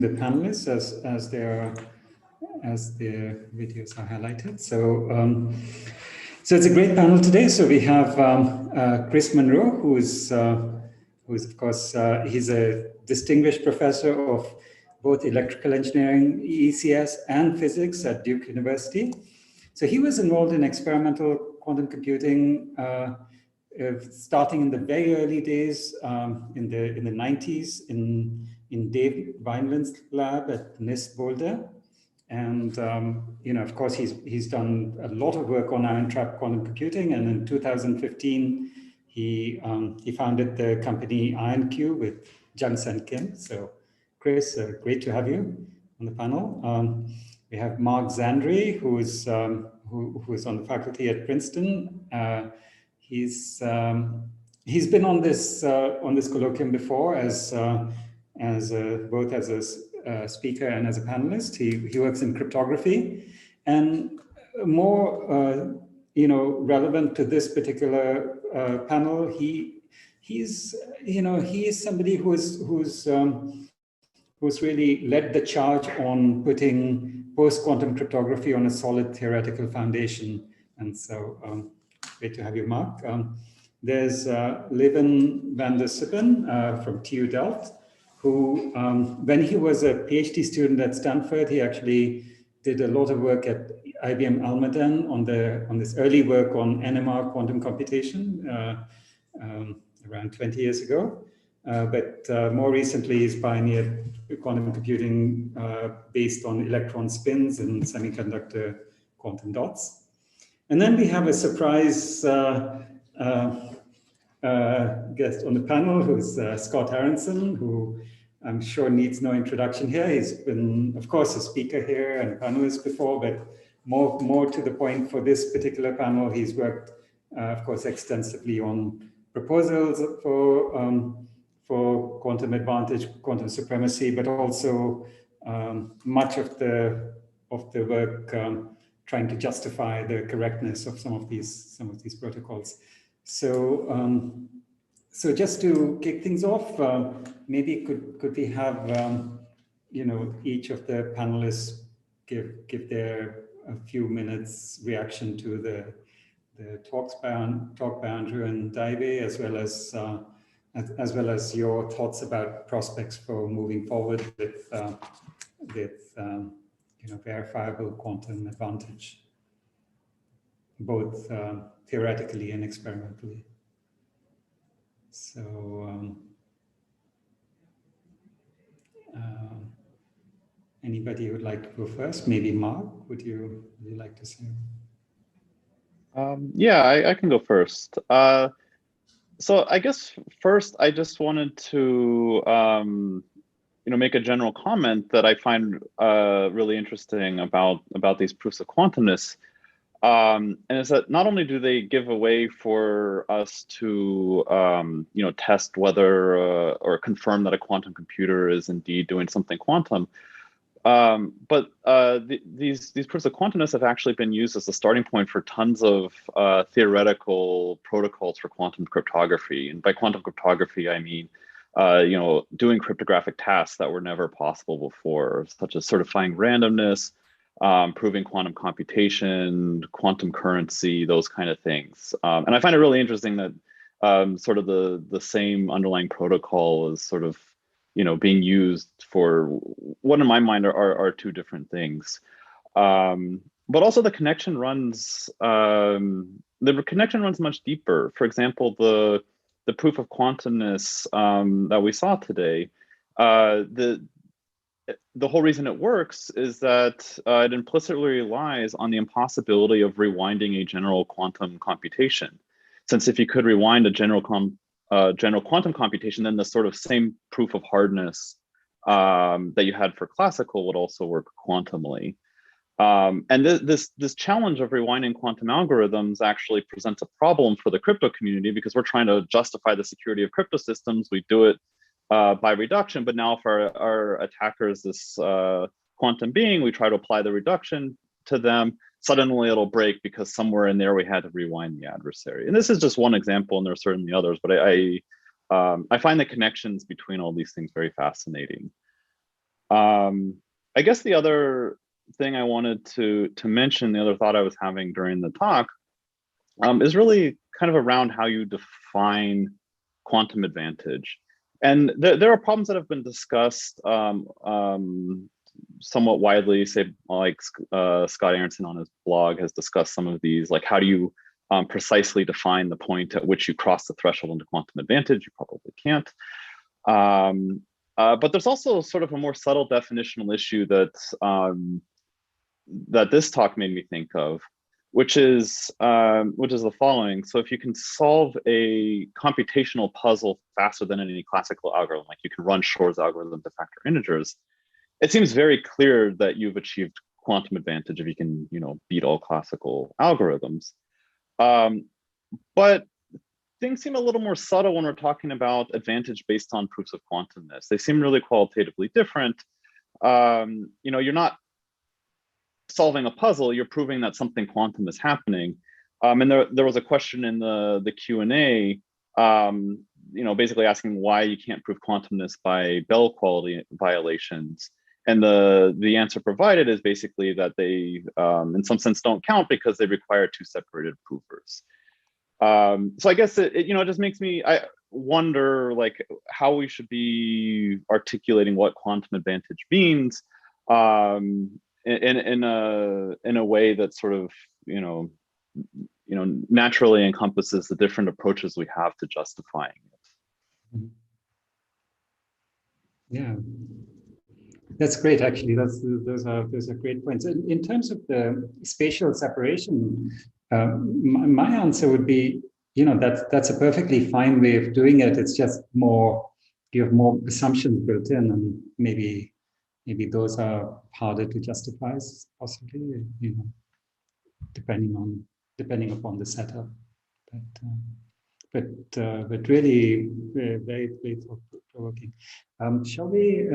the panelists as their videos are highlighted. So it's a great panel today. So we have Chris Monroe, who's of course, he's a distinguished professor of both electrical engineering, ECS, and physics at Duke University. So he was involved in experimental quantum computing starting in the very early days in the 90s in Dave Vineland's lab at NIST Boulder. And of course, he's done a lot of work on ion trap quantum computing. And in 2015, he founded the company IonQ with Jung-Sen Kim. So, Chris, great to have you on the panel. We have Mark Zhandry, who is on the faculty at Princeton. He's been on this colloquium before as both as a speaker and as a panelist. He works in cryptography, and more relevant to this particular panel, he's somebody who's really led the charge on putting post-quantum cryptography on a solid theoretical foundation. And so great to have you, Mark. There's Lieven Vandersypen from TU Delft, who, when he was a PhD student at Stanford, he actually did a lot of work at IBM Almaden on this early work on NMR quantum computation around 20 years ago. But more recently, he's pioneered quantum computing based on electron spins and semiconductor quantum dots. And then we have a surprise guest on the panel, who's Scott Aronson, who I'm sure needs no introduction here. He's been, of course, a speaker here and a panelist before, but more to the point for this particular panel, he's worked, of course, extensively on proposals for quantum advantage, quantum supremacy, but also much of the work trying to justify the correctness of some of these protocols. So just to kick things off, maybe could we have each of the panelists give their a few minutes reaction to the talk by Andrew and Daive, as well as your thoughts about prospects for moving forward with verifiable quantum advantage, both theoretically and experimentally. So, anybody who would like to go first? Maybe Mark, would you like to say? Yeah, I can go first. So I guess first, I just wanted to make a general comment that I find really interesting about these proofs of quantumness. And is that not only do they give a way for us to test whether or confirm that a quantum computer is indeed doing something quantum, but these proofs of quantumness have actually been used as a starting point for tons of theoretical protocols for quantum cryptography. And by quantum cryptography, I mean doing cryptographic tasks that were never possible before, such as certifying randomness, proving quantum computation, quantum currency, those kind of things. And I find it really interesting that sort of the same underlying protocol is sort of being used for what in my mind are two different things. But also the connection runs much deeper. For example, the proof of quantumness that we saw today, the whole reason it works is that it implicitly relies on the impossibility of rewinding a general quantum computation. Since if you could rewind a general quantum computation, then the sort of same proof of hardness that you had for classical would also work quantumly. And this challenge of rewinding quantum algorithms actually presents a problem for the crypto community, because we're trying to justify the security of crypto systems. We do it by reduction, but now if our attacker is this quantum being, we try to apply the reduction to them, suddenly it'll break because somewhere in there we had to rewind the adversary. And this is just one example, and there are certainly others, but I find the connections between all these things very fascinating. I guess the other thing I wanted to mention, the other thought I was having during the talk, is really kind of around how you define quantum advantage. And there are problems that have been discussed somewhat widely, say like Scott Aronson on his blog has discussed some of these, like how do you precisely define the point at which you cross the threshold into quantum advantage? You probably can't. But there's also sort of a more subtle definitional issue that that this talk made me think of, which is the following. So if you can solve a computational puzzle faster than any classical algorithm, like you can run Shor's algorithm to factor integers, it seems very clear that you've achieved quantum advantage if you can, beat all classical algorithms. But things seem a little more subtle when we're talking about advantage based on proofs of quantumness. They seem really qualitatively different. You're not solving a puzzle, you're proving that something quantum is happening. And there was a question in the Q&A, basically asking why you can't prove quantumness by Bell quality violations. And the answer provided is basically that they, in some sense, don't count because they require two separated provers. So I guess it just makes me wonder like how we should be articulating what quantum advantage means in a way that sort of naturally encompasses the different approaches we have to justifying it. Yeah. That's great, actually. Those are great points. In terms of the spatial separation, my answer would be, that's a perfectly fine way of doing it. It's just you have more assumptions built in, and maybe those are harder to justify, possibly, depending upon the setup. But really, very, very thought-provoking. Shall we?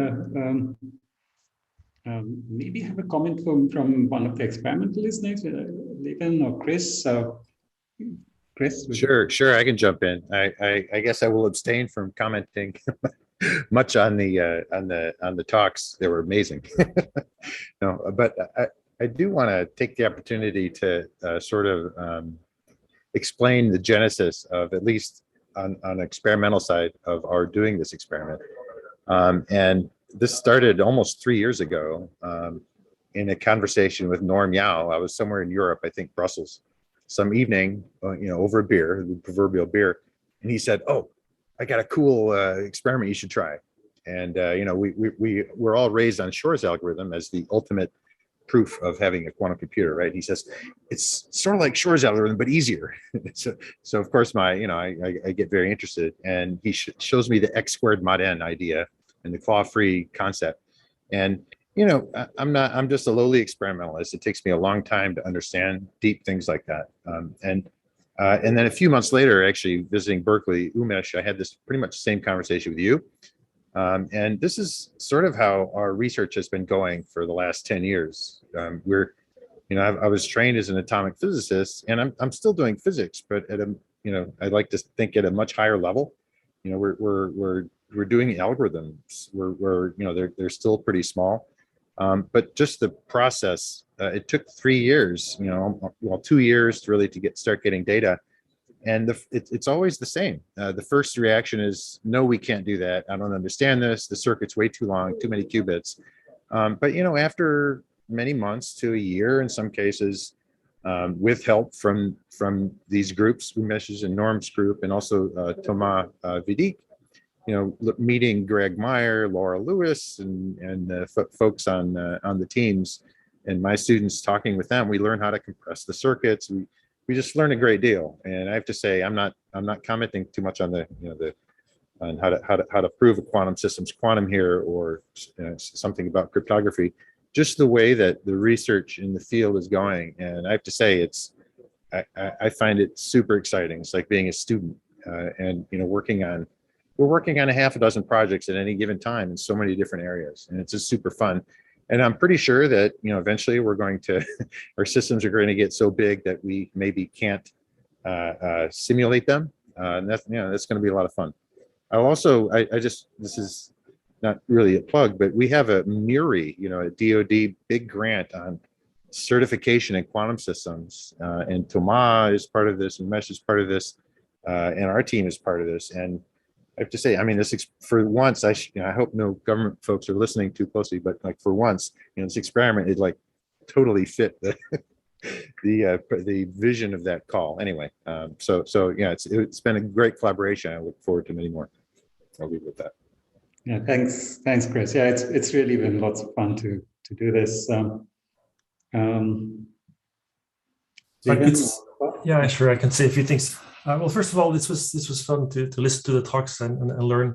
Maybe have a comment from one of the experimentalists next, Lieven or Chris. Chris, sure, I can jump in. I guess I will abstain from commenting much on the talks. They were amazing. But I do want to take the opportunity to sort of explain the genesis of, at least on the experimental side, of our doing this experiment. And this started almost 3 years ago in a conversation with Norm Yao. I was somewhere in Europe, I think Brussels, some evening, over a beer, the proverbial beer. And he said, "Oh, I got a cool experiment you should try." And, we're all raised on Shor's algorithm as the ultimate proof of having a quantum computer, right? He says, it's sort of like Shor's algorithm, but easier. so of course, I get very interested. And he shows me the x squared mod n idea and the claw-free concept. And I'm just a lowly experimentalist. It takes me a long time to understand deep things like that. And then a few months later, actually visiting Berkeley, Umesh, I had this pretty much the same conversation with you. And this is sort of how our research has been going for the last 10 years. I was trained as an atomic physicist, and I'm still doing physics, but at I'd like to think at a much higher level. We're doing algorithms. They're still pretty small, but just the process. It took 3 years, 2 years to start getting data, and it's always the same. The first reaction is, no, we can't do that. I don't understand this. The circuit's way too long, too many qubits. But after many months to a year, in some cases, with help from these groups, Umesh's and Norm's group, and also Thomas Vidic, meeting Greg Meyer, Laura Lewis, and the folks on the teams, and my students, talking with them, we learn how to compress the circuits. We just learn a great deal. And I have to say, I'm not commenting too much on on how to prove a quantum system's quantum here, or something about cryptography. Just the way that the research in the field is going, and I have to say, I find it super exciting. It's like being a student, and we're working on a half a dozen projects at any given time in so many different areas, and it's just super fun. And I'm pretty sure that eventually our systems are going to get so big that we maybe can't simulate them, and that's going to be a lot of fun. This is not really a plug, but we have a MURI, a DoD big grant on certification in quantum systems, and Thomas is part of this, and Umesh is part of this, and our team is part of this. And I have to say, I mean, for once, I hope no government folks are listening too closely, but like for once, this experiment is like totally fit the vision of that call. Anyway, so yeah, it's been a great collaboration. I look forward to many more. I'll leave it with that. Yeah, thanks, Chris. Yeah, it's really been lots of fun to do this. Yeah, sure. I can say a few things. Well, first of all, this was fun to listen to the talks and learn,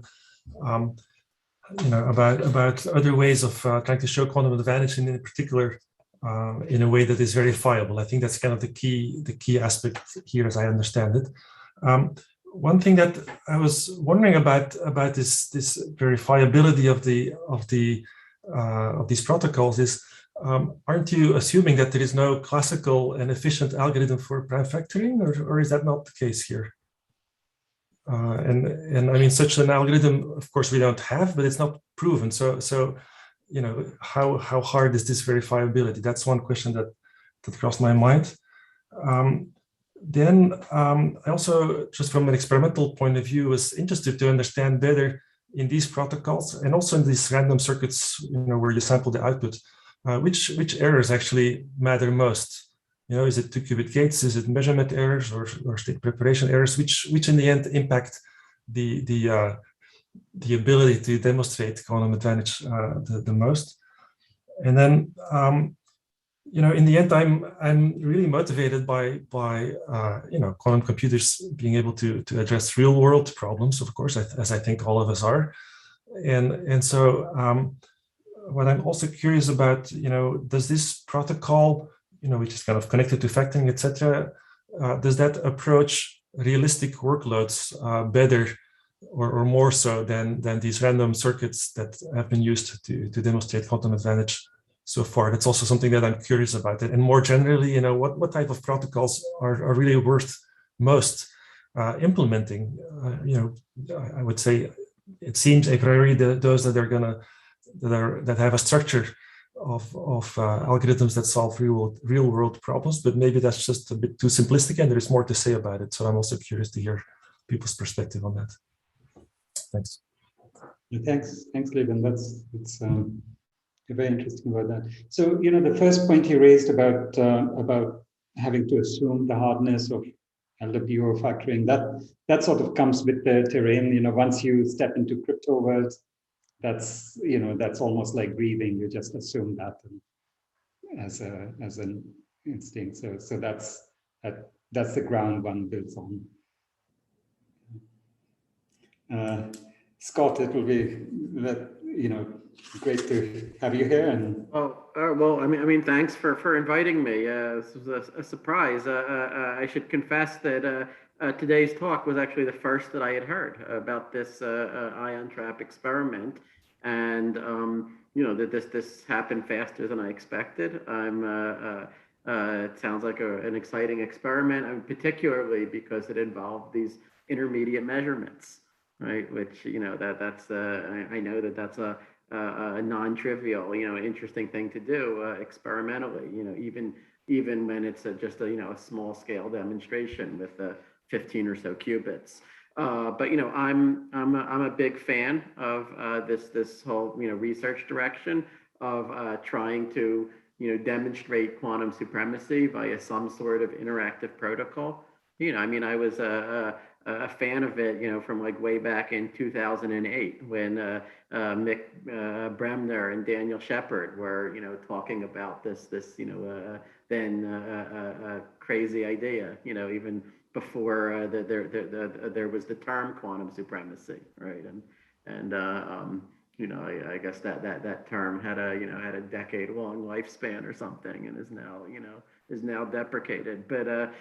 about other ways of trying to show quantum advantage, and in particular, in a way that is verifiable. I think that's kind of the key aspect here, as I understand it. One thing that I was wondering about this verifiability of these protocols is, aren't you assuming that there is no classical and efficient algorithm for prime factoring, or is that not the case here? And I mean, such an algorithm, of course, we don't have, but it's not proven. So how hard is this verifiability? That's one question that crossed my mind. Then I also, just from an experimental point of view, was interested to understand better in these protocols and also in these random circuits, where you sample the output, which errors actually matter most. Is it 2-qubit gates? Is it measurement errors or state preparation errors? Which in the end impact the ability to demonstrate quantum advantage the most? And then in the end, I'm really motivated by quantum computers being able to address real world problems, of course, as I think all of us are, and so what I'm also curious about, does this protocol, which is kind of connected to factoring, etc., does that approach realistic workloads better or more so than these random circuits that have been used to demonstrate quantum advantage so far? That's also something that I'm curious about. And more generally, what type of protocols are really worth most implementing? I would say it seems a priori those that have a structure of algorithms that solve real world problems, but maybe that's just a bit too simplistic, and there is more to say about it. So I'm also curious to hear people's perspective on that. Thanks. Thanks, Lieven. It's very interesting about that. So the first point you raised about having to assume the hardness of LWO factoring, that sort of comes with the terrain. Once you step into crypto worlds, that's almost like breathing. You just assume that as an instinct. So that's the ground one builds on. Scott, it will be great to have you here. And well, I mean, thanks for inviting me. This was a surprise. I should confess that today's talk was actually the first that I had heard about this ion trap experiment, and that this happened faster than I expected. It sounds like an exciting experiment, particularly because it involved these intermediate measurements, right? Which I know that that's a non-trivial, interesting thing to do experimentally. Even when it's just a small scale demonstration with 15 or so qubits. But I'm a big fan of this whole research direction of trying to demonstrate quantum supremacy via some sort of interactive protocol. I mean, I was a fan of it, from like way back in 2008 when Mick Bremner and Daniel Shepard were, talking about this then crazy idea, even before there was the term quantum supremacy, right? And I guess that term had a decade-long lifespan or something, and is now deprecated. But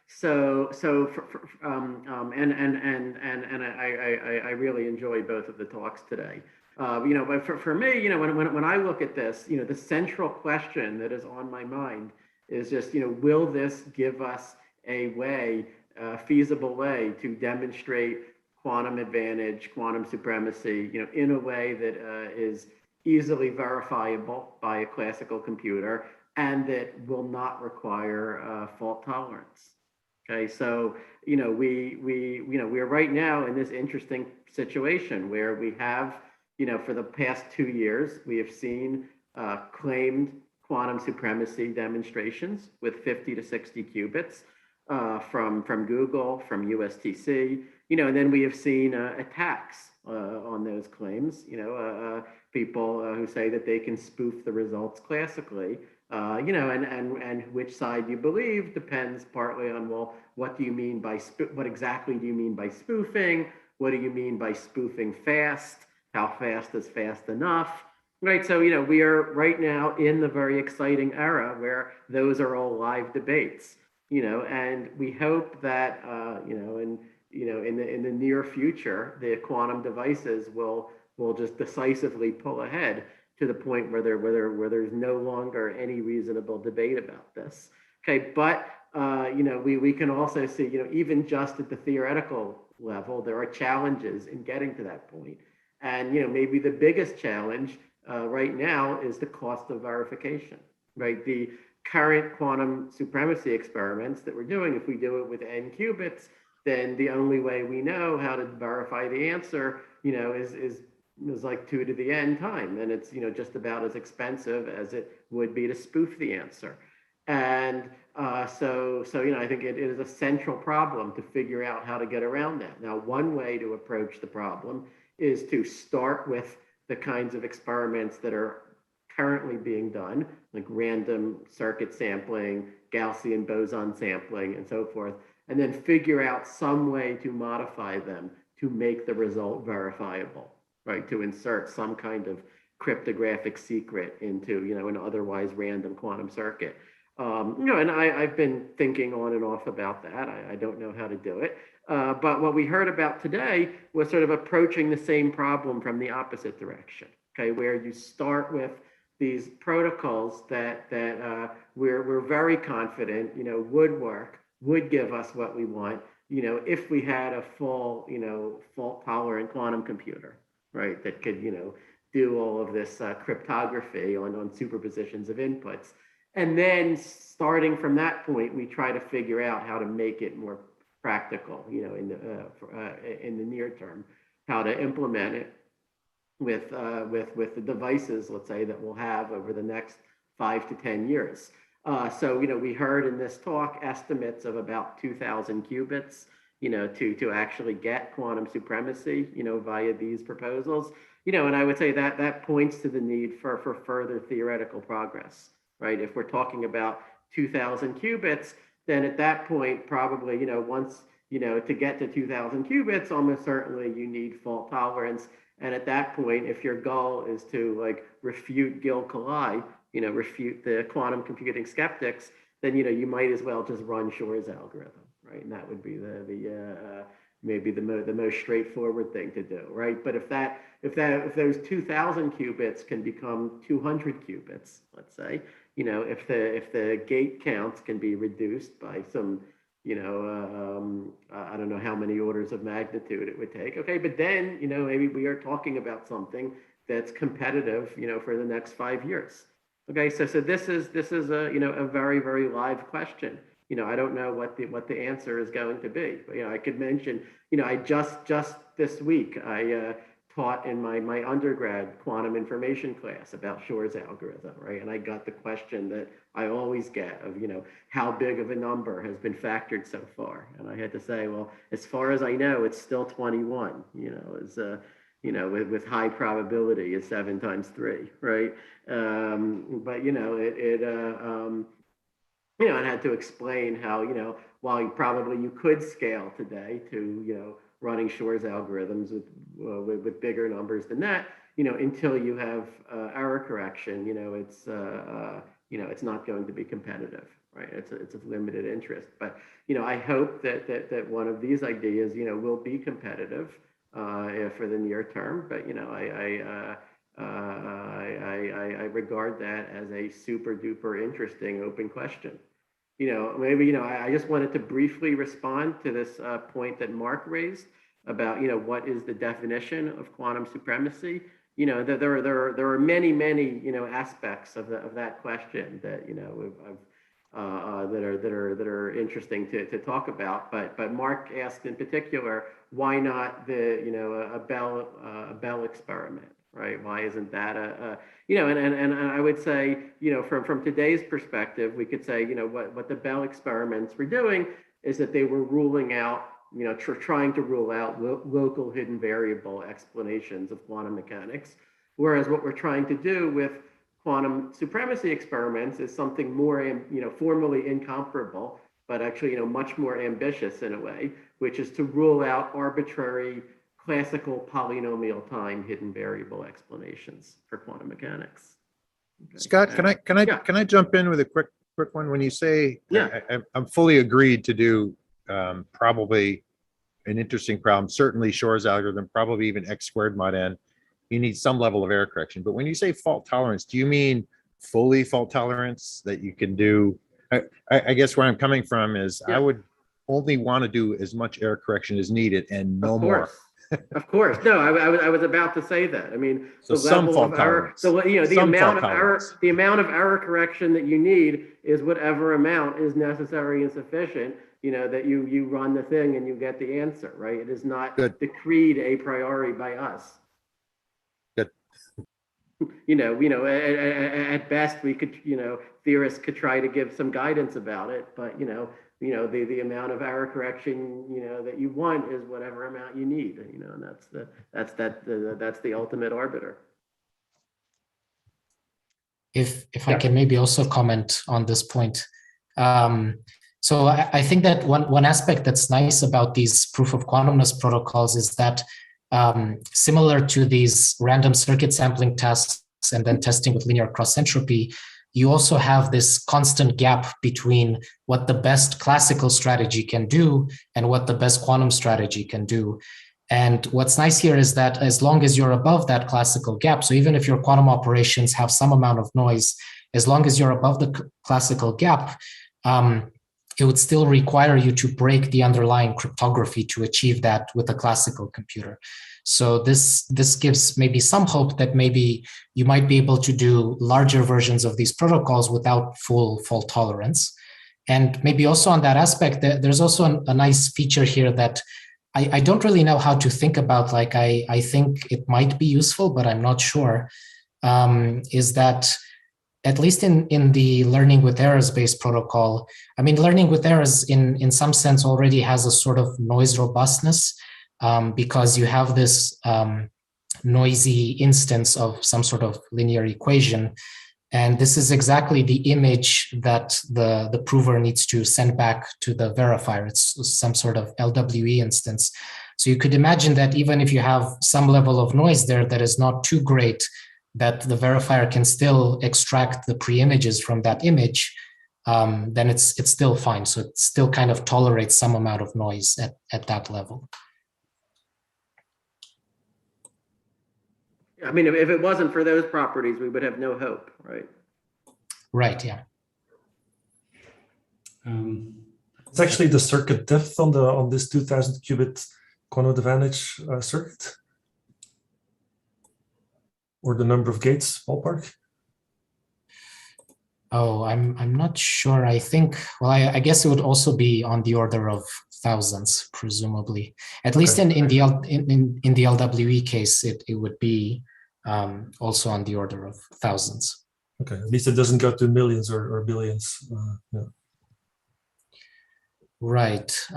so I really enjoyed both of the talks today. But for me, when I look at this, the central question that is on my mind is just, will this give us a feasible way to demonstrate quantum advantage, quantum supremacy, in a way that is easily verifiable by a classical computer and that will not require fault tolerance. Okay, so we are right now in this interesting situation where we have, for the past 2 years, we have seen claimed quantum supremacy demonstrations with 50 to 60 qubits from Google, from USTC, and then we have seen attacks on those claims. People who say that they can spoof the results classically. And which side you believe depends partly on, well, what do you mean by what exactly do you mean by spoofing? What do you mean by spoofing fast? How fast is fast enough? Right. So, we are right now in the very exciting era where those are all live debates, and we hope that, in the near future, the quantum devices will just decisively pull ahead to the point where there's no longer any reasonable debate about this. Okay, but we can also see, even just at the theoretical level, there are challenges in getting to that point. And maybe the biggest challenge right now is the cost of verification. Right, the current quantum supremacy experiments that we're doing, if we do it with n qubits, then the only way we know how to verify the answer, is like 2 to the n time, and it's just about as expensive as it would be to spoof the answer. And so I think it is a central problem to figure out how to get around that. Now, one way to approach the problem is to start with the kinds of experiments that are currently being done, like random circuit sampling, Gaussian boson sampling, and so forth, and then figure out some way to modify them to make the result verifiable. Right, to insert some kind of cryptographic secret into, an otherwise random quantum circuit. And I've been thinking on and off about that. I don't know how to do it. But what we heard about today was sort of approaching the same problem from the opposite direction, okay, where you start with these protocols that we're very confident, would work, would give us what we want, if we had a full, fault-tolerant quantum computer. Right, that could, do all of this cryptography on superpositions of inputs. And then starting from that point, we try to figure out how to make it more practical, in the near term, how to implement it with the devices, let's say, that we'll have over the next 5 to 10 years. So, we heard in this talk estimates of about 2,000 qubits, to actually get quantum supremacy, via these proposals, and I would say that points to the need for further theoretical progress, right? If we're talking about 2,000 qubits, then at that point, probably, once, to get to 2,000 qubits, almost certainly you need fault tolerance. And at that point, if your goal is to refute Gil-Colley, refute the quantum computing skeptics, then, you might as well just run Shor's algorithm. Right, and that would be maybe the most straightforward thing to do, right? But if those 2,000 qubits can become 200 qubits, let's say, if the gate counts can be reduced by some, I don't know how many orders of magnitude it would take. Okay, but then maybe we are talking about something that's competitive, for the next 5 years. Okay, so this is a very, very live question. I don't know what the answer is going to be. But, I could mention, I just this week, I taught in my undergrad quantum information class about Shor's algorithm, right? And I got the question that I always get of, how big of a number has been factored so far? And I had to say, well, as far as I know, it's still 21, with high probability is 7 times 3, right? But, I had to explain how, while you could scale today to, running Shor's algorithms with bigger numbers than that, until you have error correction, it's not going to be competitive, right? It's of limited interest. But, I hope that one of these ideas, will be competitive for the near term. But, I regard that as a super duper interesting open question. Maybe, I just wanted to briefly respond to this point that Mark raised about, what is the definition of quantum supremacy, there are many, aspects of that question that, that are interesting to talk about. But Mark asked in particular, why not a Bell experiment, right? Why isn't that and I would say, from today's perspective, we could say, what the Bell experiments were doing is that they were ruling out, trying to rule out local hidden variable explanations of quantum mechanics. Whereas what we're trying to do with quantum supremacy experiments is something more, formally incomparable, but actually, much more ambitious in a way, which is to rule out arbitrary classical polynomial time hidden variable explanations for quantum mechanics. Okay. Scott, can I jump in with a quick one? When you say, I'm fully agreed to do probably an interesting problem, certainly Shor's algorithm, probably even x squared mod n, you need some level of error correction. But when you say fault tolerance, do you mean fully fault tolerance that you can do? I guess where I'm coming from is I would only want to do as much error correction as needed and no more. Of course. No, I was about to say that. I mean, so the some level fault of error, tolerance. so the amount of error correction that you need is whatever amount is necessary and sufficient, that you run the thing and you get the answer, right? It is not decreed a priori by us. Good. At best we could, theorists could try to give some guidance about it, but the amount of error correction that you want is whatever amount you need, and that's the ultimate arbiter. If I can maybe also comment on this point. So I think that one aspect that's nice about these proof of quantumness protocols is that similar to these random circuit sampling tests and then testing with linear cross entropy, you also have this constant gap between what the best classical strategy can do and what the best quantum strategy can do. And what's nice here is that as long as you're above that classical gap, so even if your quantum operations have some amount of noise, as long as you're above the classical gap, it would still require you to break the underlying cryptography to achieve that with a classical computer. So this gives maybe some hope that maybe you might be able to do larger versions of these protocols without full fault tolerance. And maybe also on that aspect, there's also a nice feature here that I don't really know how to think about. Like I think it might be useful, but I'm not sure, is that at least in the learning with errors-based protocol, I mean, learning with errors in some sense already has a sort of noise robustness, because you have this noisy instance of some sort of linear equation. And this is exactly the image that the prover needs to send back to the verifier. It's some sort of LWE instance. So you could imagine that even if you have some level of noise there that is not too great, that the verifier can still extract the pre-images from that image, then it's still fine. So it still kind of tolerates some amount of noise at that level. I mean, if it wasn't for those properties, we would have no hope, right? Right, yeah. It's actually the circuit depth on this 2000 qubit quantum advantage circuit, or the number of gates, ballpark. Oh, I'm not sure. I think, well, I guess it would also be on the order of thousands, presumably. At least in the LWE case, it would be also on the order of thousands. Okay, at least it doesn't go to millions or billions. Yeah. Right.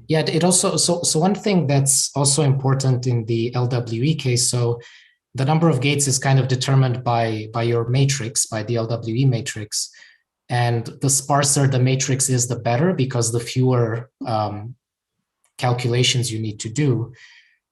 Yeah, it also, so one thing that's also important in the LWE case, so the number of gates is kind of determined by your matrix, by the LWE matrix. And the sparser the matrix is, the better, because the fewer calculations you need to do.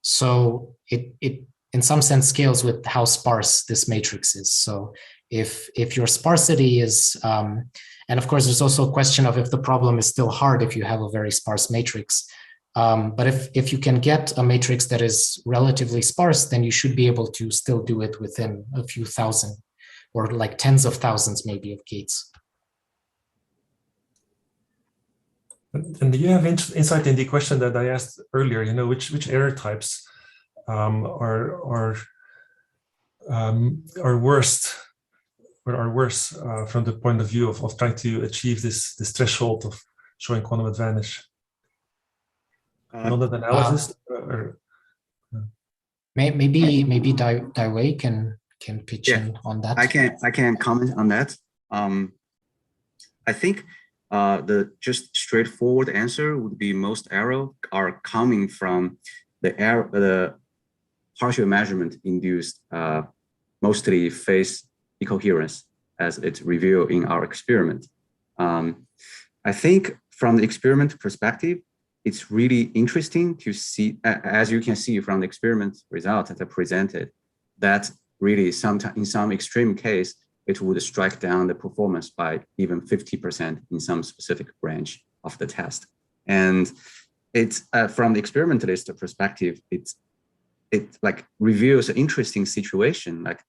So it in some sense scales with how sparse this matrix is. So if your sparsity is, and of course there's also a question of if the problem is still hard if you have a very sparse matrix. But if you can get a matrix that is relatively sparse, then you should be able to still do it within a few thousand, or like tens of thousands maybe of gates. And you have insight in the question that I asked earlier, which error types are worse from the point of view of trying to achieve this threshold of showing quantum advantage? Another analysis? Maybe Dai can pitch in on that. I can comment on that. I think the just straightforward answer would be most error are coming from the partial measurement induced mostly phase decoherence as it's revealed in our experiment. I think from the experiment perspective, it's really interesting to see, as you can see from the experiment results that are presented, that really in some extreme case, it would strike down the performance by even 50% in some specific branch of the test. And it's from the experimentalist perspective, it like reveals an interesting situation. Like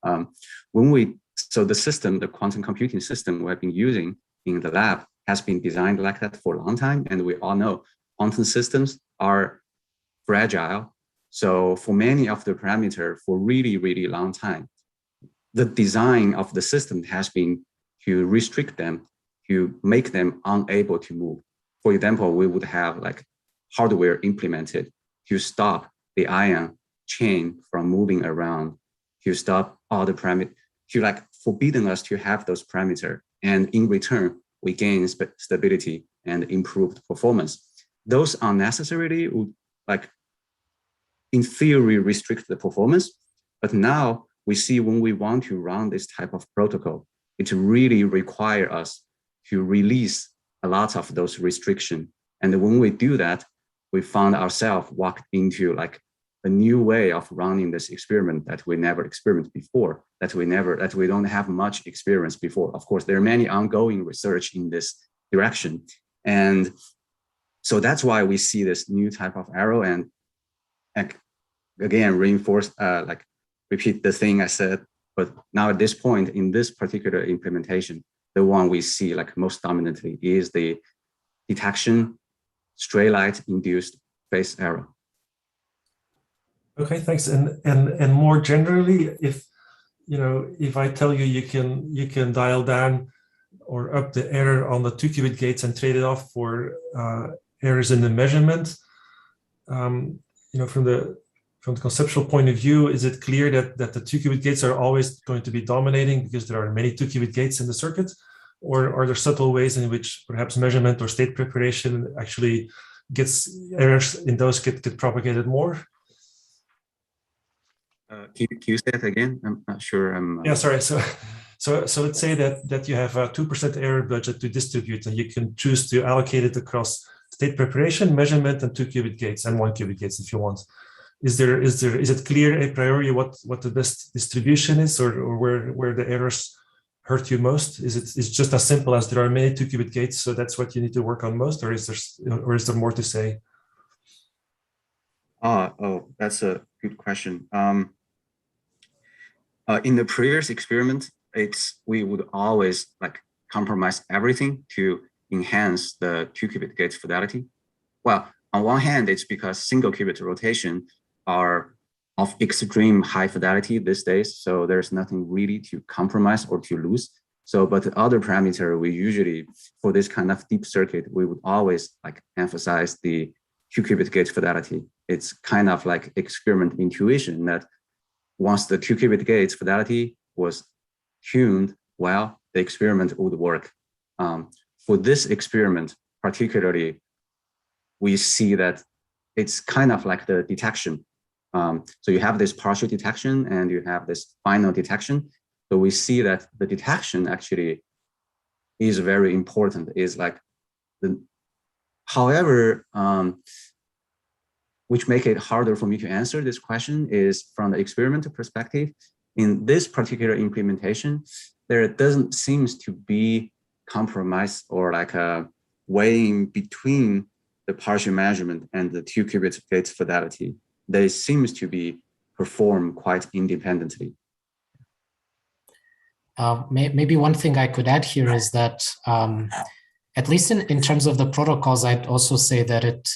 so the quantum computing system we have been using in the lab has been designed like that for a long time. And we all know quantum systems are fragile. So for many of the parameters for really, really long time, the design of the system has been to restrict them, to make them unable to move. For example, we would have like hardware implemented to stop the ion chain from moving around, to stop all the parameters, to like forbidden us to have those parameters. And in return, we gain stability and improved performance. Those unnecessarily would like in theory restrict the performance, but now we see when we want to run this type of protocol, it really requires us to release a lot of those restrictions. And when we do that, we found ourselves walked into like a new way of running this experiment that we never experienced before, that we don't have much experience before. Of course, there are many ongoing research in this direction. And so that's why we see this new type of error, and again, repeat the thing I said, but now at this point in this particular implementation, the one we see like most dominantly is the detection stray light induced phase error. Okay, thanks. And more generally, if I tell you you can dial down or up the error on the 2-qubit gates and trade it off for errors in the measurement, from the conceptual point of view, is it clear that the 2-qubit gates are always going to be dominating because there are many 2-qubit gates in the circuit? Or are there subtle ways in which perhaps measurement or state preparation actually gets errors in those get propagated more? Can you say that again? I'm not sure. Yeah, sorry. So let's say that you have a 2% error budget to distribute, and you can choose to allocate it across state preparation, measurement, and 2-qubit gates and 1-qubit gates if you want. Is it clear a priori what the best distribution is, or where the errors hurt you most? Is just as simple as there are many 2-qubit gates, so that's what you need to work on most, or is there more to say? Oh, that's a good question. In the previous experiment, we would always like compromise everything to enhance the 2-qubit gates fidelity. Well, on one hand, it's because single qubit rotation are of extreme high fidelity these days, so there's nothing really to compromise or to lose. So, but the other parameter we usually, for this kind of deep circuit, we would always like emphasize the 2-qubit gate fidelity. It's kind of like experiment intuition that once the 2-qubit gates fidelity was tuned well, the experiment would work. For this experiment, particularly, we see that it's kind of like the detection. So you have this partial detection and you have this final detection. So we see that the detection actually is very important. Is like however, which make it harder for me to answer this question is from the experimental perspective. In this particular implementation, there doesn't seems to be compromise or like a weighing between the partial measurement and the 2-qubit gates fidelity. They seems to be performed quite independently. Maybe one thing I could add here is that at least in terms of the protocols, I'd also say that it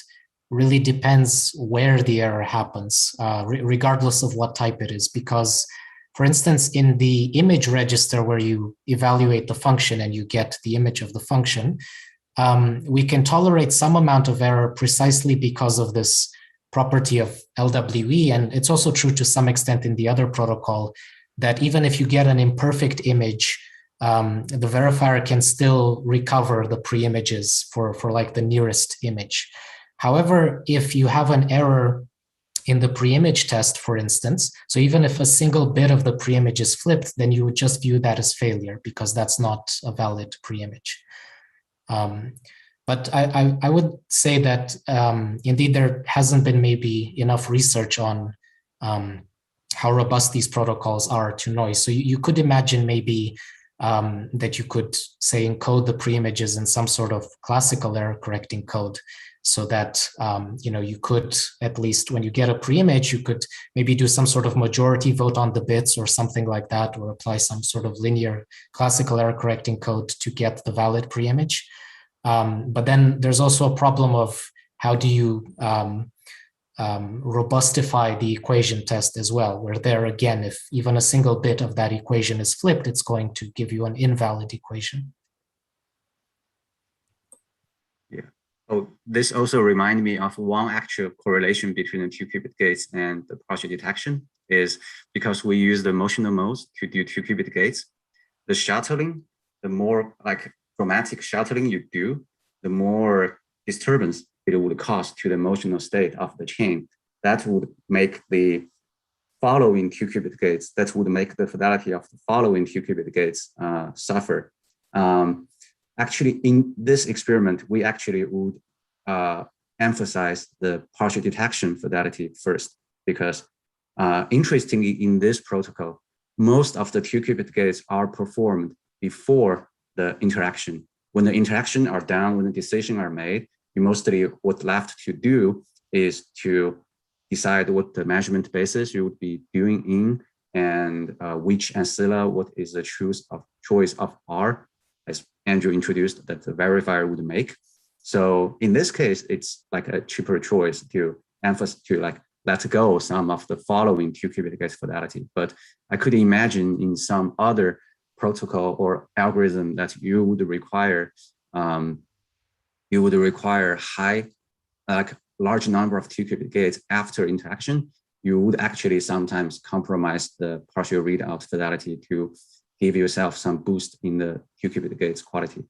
really depends where the error happens, regardless of what type it is. Because, for instance, in the image register where you evaluate the function and you get the image of the function, we can tolerate some amount of error precisely because of this property of LWE. And it's also true to some extent in the other protocol that even if you get an imperfect image, the verifier can still recover the pre-images for like the nearest image. However, if you have an error in the pre-image test, for instance, so even if a single bit of the pre-image is flipped, then you would just view that as failure because that's not a valid pre-image. But I would say that indeed there hasn't been maybe enough research on how robust these protocols are to noise. So you could imagine maybe that you could, say, encode the pre-images in some sort of classical error correcting code, so that you could, at least when you get a pre-image, you could maybe do some sort of majority vote on the bits or something like that, or apply some sort of linear classical error correcting code to get the valid pre-image. But then there's also a problem of how do you robustify the equation test as well, where there again, if even a single bit of that equation is flipped, it's going to give you an invalid equation. Yeah. Oh, this also reminds me of one actual correlation between the 2-qubit gates and the partial detection, is because we use the motional modes to do 2-qubit gates. The shuttling, the more like chromatic shuttling you do, the more disturbance it would cause to the motional state of the chain. That would make the following 2-qubit gates, that would make the fidelity of the following 2-qubit gates suffer. Actually, in this experiment, we actually would emphasize the partial detection fidelity first, because interestingly, in this protocol, most of the 2-qubit gates are performed before the interaction. When the interaction are done, when the decisions are made, you mostly what's left to do is to decide what the measurement basis you would be doing in, and which ancilla, what is the choice of R, as Andrew introduced, that the verifier would make. So in this case, it's like a cheaper choice to emphasize, to like let go some of the following 2-qubit gate fidelity. But I could imagine in some other protocol or algorithm that you would require high, like large number of 2-qubit gates after interaction. You would actually sometimes compromise the partial readout fidelity to give yourself some boost in the 2-qubit gates quality.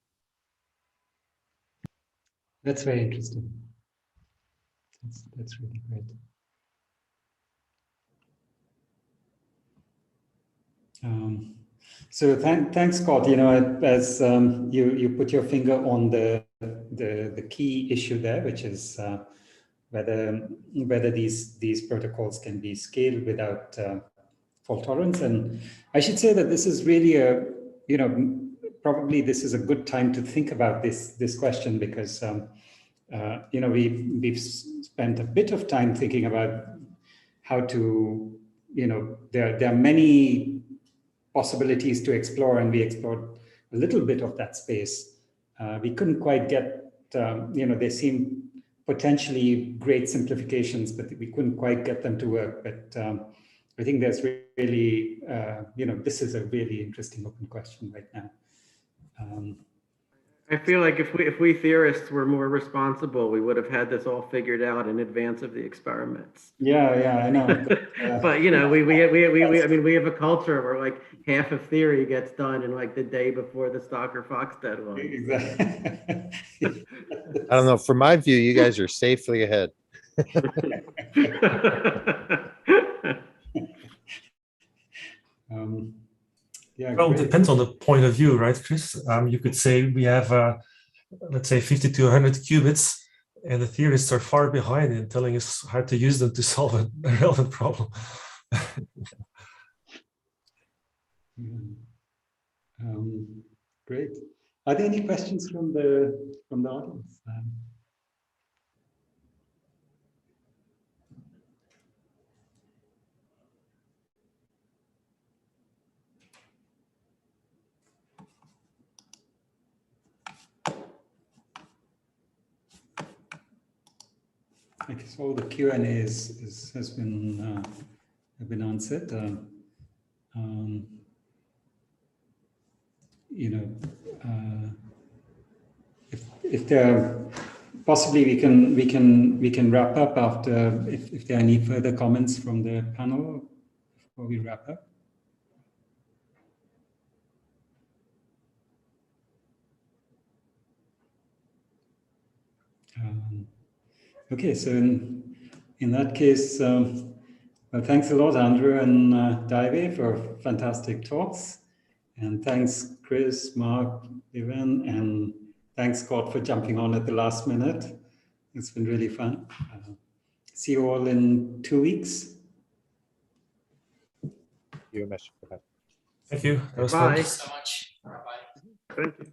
That's very interesting. That's really great. So thanks, Scott. You know, as you put your finger on the key issue there, which is whether these protocols can be scaled without fault tolerance. And I should say that this is really probably this is a good time to think about this question, because we've spent a bit of time thinking about how to, there are many possibilities to explore, and we explored a little bit of that space. We couldn't quite get, they seem potentially great simplifications, but we couldn't quite get them to work. But I think there's really, this is a really interesting open question right now. I feel like if we theorists were more responsible, we would have had this all figured out in advance of the experiments. Yeah, I know. But we have a culture where like half of theory gets done in like the day before the Stocker-Fox deadline. Exactly. I don't know. From my view, you guys are safely ahead. Yeah, well, great. it depends on the point of view, right, Chris? You could say we have, let's say, 50 to 100 qubits, and the theorists are far behind in telling us how to use them to solve a relevant problem. Great. Are there any questions from the audience? I guess all the Q&A has been answered. You know, if there possibly we can wrap up after if there are any further comments from the panel before we wrap up. Okay, so in that case, well, thanks a lot, Andrew and Lieven, for fantastic talks. And thanks, Chris, Mark, Lieven, and thanks, Scott, for jumping on at the last minute. It's been really fun. See you all in 2 weeks. Umesh. Thank you. That was Bye. fun. So much. Bye. Thank you.